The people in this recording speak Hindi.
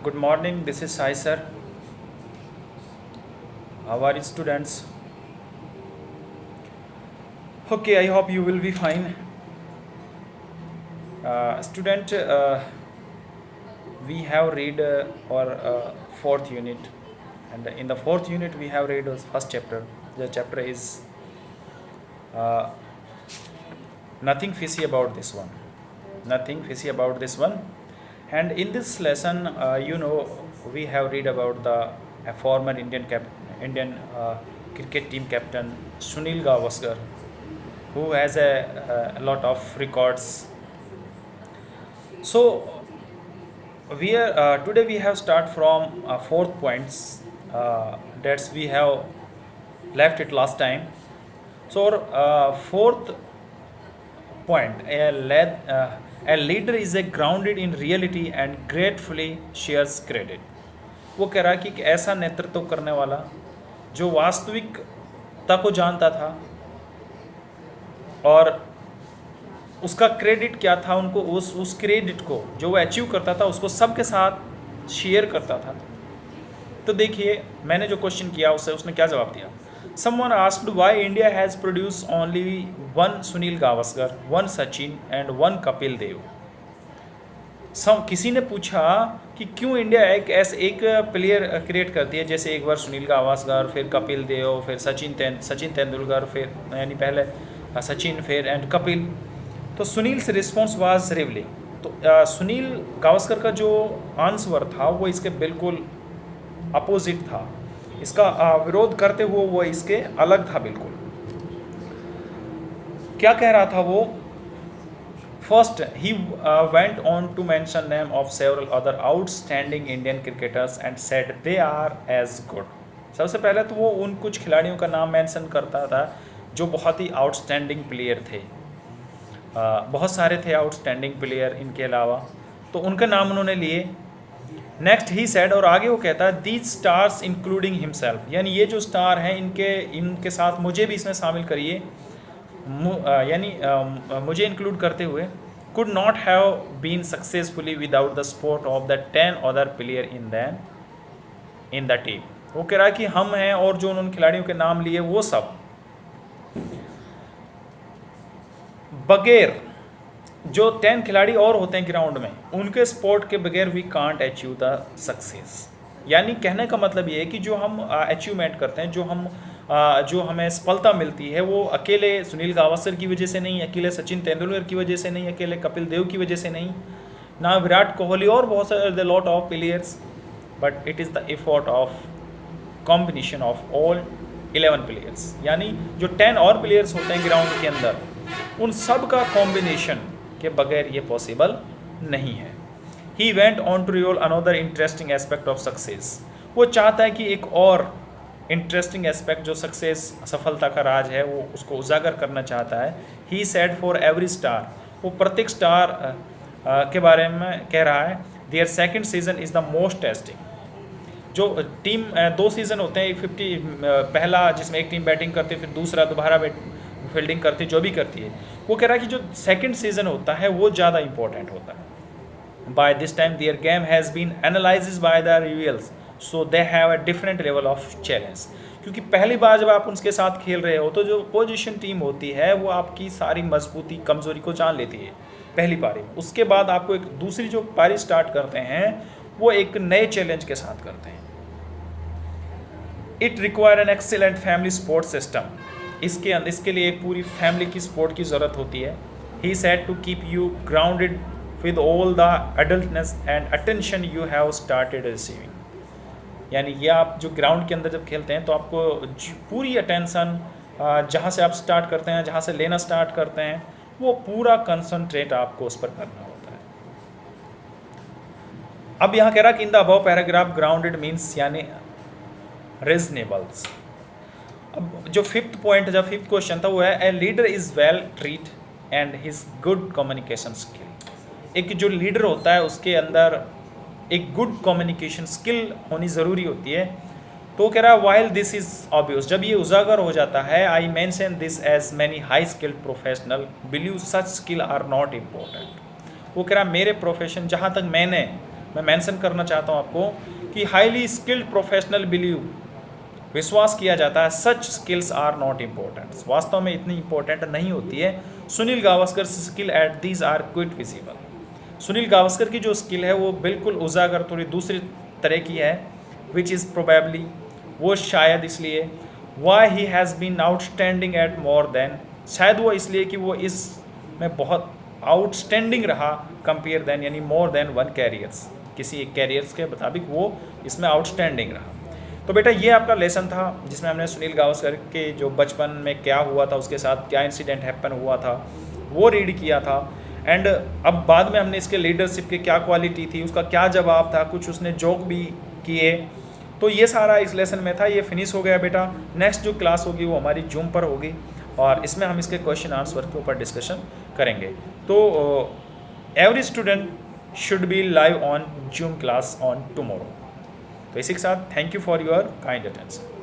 Good morning, this is Sai sir. How are you students? Okay, I hope you will be fine. Student, we have read our fourth unit, and in the fourth unit we have read the first chapter. The chapter is uh, nothing fishy about this one. Nothing fishy about this one. And in this lesson, we have read about the a former Indian cricket team captain Sunil Gavaskar, who has a lot of records. So we are today we have start from fourth points that's we have left it last time. So fourth point, a leader is a grounded in reality and gratefully shares credit. वो कह रहा है कि एक ऐसा नेतृत्व करने वाला जो वास्तविकता को जानता था और उसका क्रेडिट क्या था, उनको उस क्रेडिट को जो वो अचीव करता था उसको सबके साथ शेयर करता था. तो देखिए मैंने जो क्वेश्चन किया उसने क्या जवाब दिया. Someone asked why India has produced only one Sunil Gavaskar, one Sachin and one Kapil Dev. किसी ने पूछा कि क्यों इंडिया एक प्लेयर क्रिएट करती है, जैसे एक बार सुनील गावस्कर, फिर कपिल देव, फिर सचिन तेंदुलकर, फिर यानी पहले सचिन, फिर एंड कपिल. तो सुनील से रिस्पॉन्स वाज रिवलिंग. तो सुनील गावस्कर का जो आंसर था वो इसके बिल्कुल अपोजिट था. इसका विरोध करते हुए वो इसके अलग था बिल्कुल. क्या कह रहा था वो. First, he went on to mention name of several other outstanding Indian cricketers and said they are as good. सबसे पहले तो वो उन कुछ खिलाड़ियों का नाम मेंशन करता था जो बहुत ही आउटस्टैंडिंग प्लेयर थे. बहुत सारे थे आउटस्टैंडिंग प्लेयर इनके अलावा, तो उनका नाम उन्होंने लिए. नेक्स्ट ही सेड, और आगे वो कहता है दीज स्टार्स इंक्लूडिंग हिमसेल्फ, यानी ये जो स्टार हैं इनके साथ मुझे भी इसमें शामिल करिए, यानी मुझे इंक्लूड करते हुए, could not have been successfully without the support of the 10 other player in the team. वो कह रहा है कि हम हैं और जो उन खिलाड़ियों के नाम लिए वो सब बगैर जो 10 खिलाड़ी और होते हैं ग्राउंड में, उनके सपोर्ट के बगैर we can't achieve the success. यानी कहने का मतलब ये है कि जो हम अचीवमेंट करते हैं, जो हमें सफलता मिलती है, वो अकेले सुनील गावस्कर की वजह से नहीं, अकेले सचिन तेंदुलकर की वजह से नहीं, अकेले कपिल देव की वजह से नहीं, ना विराट कोहली और बहुत सारे lot of players, but it is the effort of combination of all 11 players. यानी जो 10 और प्लेयर्स होते हैं ग्राउंड के अंदर, उन सब का कॉम्बिनेशन के बगैर ये पॉसिबल नहीं है. He went on to reveal another interesting aspect of success. वो चाहता है कि एक और इंटरेस्टिंग एस्पेक्ट जो सक्सेस, सफलता का राज है, वो उसको उजागर करना चाहता है. He said for every star, वो प्रत्येक स्टार के बारे में कह रहा है, their second season is the most testing. जो टीम 2 सीज़न होते हैं, एक 50 पहला जिसमें एक टीम बैटिंग करती है, फिर दूसरा दोबारा फील्डिंग करती है, जो भी करती है. वो कह रहा है कि जो सेकंड सीजन होता है वो ज़्यादा इंपॉर्टेंट होता है. By this time their game has been analysed by the reviewers, so they have a different level of challenge. क्योंकि पहली बार जब आप उनके साथ खेल रहे हो तो जो पोजीशन टीम होती है वो आपकी सारी मजबूती कमज़ोरी को जान लेती है पहली पारी. उसके बाद आपको एक दूसरी जो पारी स्टार्ट करते हैं वो एक नए चैलेंज के साथ करते हैं. It require an excellent family support system. इसके लिए एक पूरी फैमिली की सपोर्ट की ज़रूरत होती है. He said to keep you grounded with all the adulation and attention you have started receiving. यानी ये आप जो ग्राउंड के अंदर जब खेलते हैं तो आपको पूरी अटेंशन जहाँ से आप स्टार्ट करते हैं, जहाँ से लेना स्टार्ट करते हैं, वो पूरा कंसंट्रेट आपको उस पर करना होता है. अब यहाँ कह रहा कि in the above paragraph grounded means यानी रीजनेबल्स. अब जो फिफ्थ क्वेश्चन था वो है a leader is well treat and his good communication skill. एक जो लीडर होता है उसके अंदर एक गुड कम्युनिकेशन स्किल होनी ज़रूरी होती है. तो कह रहा है वाइल दिस इज़ ऑब्वियस, जब ये उजागर हो जाता है, I mention this as many high skilled professional believe such skill are not important. वो कह रहा है मेरे प्रोफेशन, जहाँ तक मैंने मैं मेंशन करना चाहता हूँ आपको कि हाईली स्किल्ड प्रोफेशनल बिलीव, विश्वास किया जाता है such skills are not important, वास्तव में इतनी इंपॉर्टेंट नहीं होती है। Sunil Gavaskar skill at these are quite visible, Sunil Gavaskar की जो स्किल है वो बिल्कुल उजागर थोड़ी दूसरी तरह की है, विच इज़ प्रोबेबली, वो शायद इसलिए, why he has been outstanding at more than, शायद वो इसलिए कि वो इसमें बहुत आउटस्टैंडिंग रहा, कंपेयर देन यानी मोर देन वन कैरियर्स, किसी एक कैरियर्स के मुताबिक वो इसमें आउटस्टैंडिंग रहा। तो बेटा ये आपका लेसन था जिसमें हमने सुनील गावस्कर के जो बचपन में क्या हुआ था, उसके साथ क्या इंसिडेंट हैपन हुआ था वो रीड किया था। एंड अब बाद में हमने इसके लीडरशिप की क्या क्वालिटी थी, उसका क्या जवाब था, कुछ उसने जोक भी किए, तो ये सारा इस लेसन में था। ये फिनिश हो गया बेटा। नेक्स्ट जो क्लास होगी वो हमारी जूम पर होगी और इसमें हम इसके क्वेश्चन आंसर के ऊपर डिस्कशन करेंगे। तो every student should be live on zoom class on tomorrow. तो इसी के साथ thank you for your kind attention.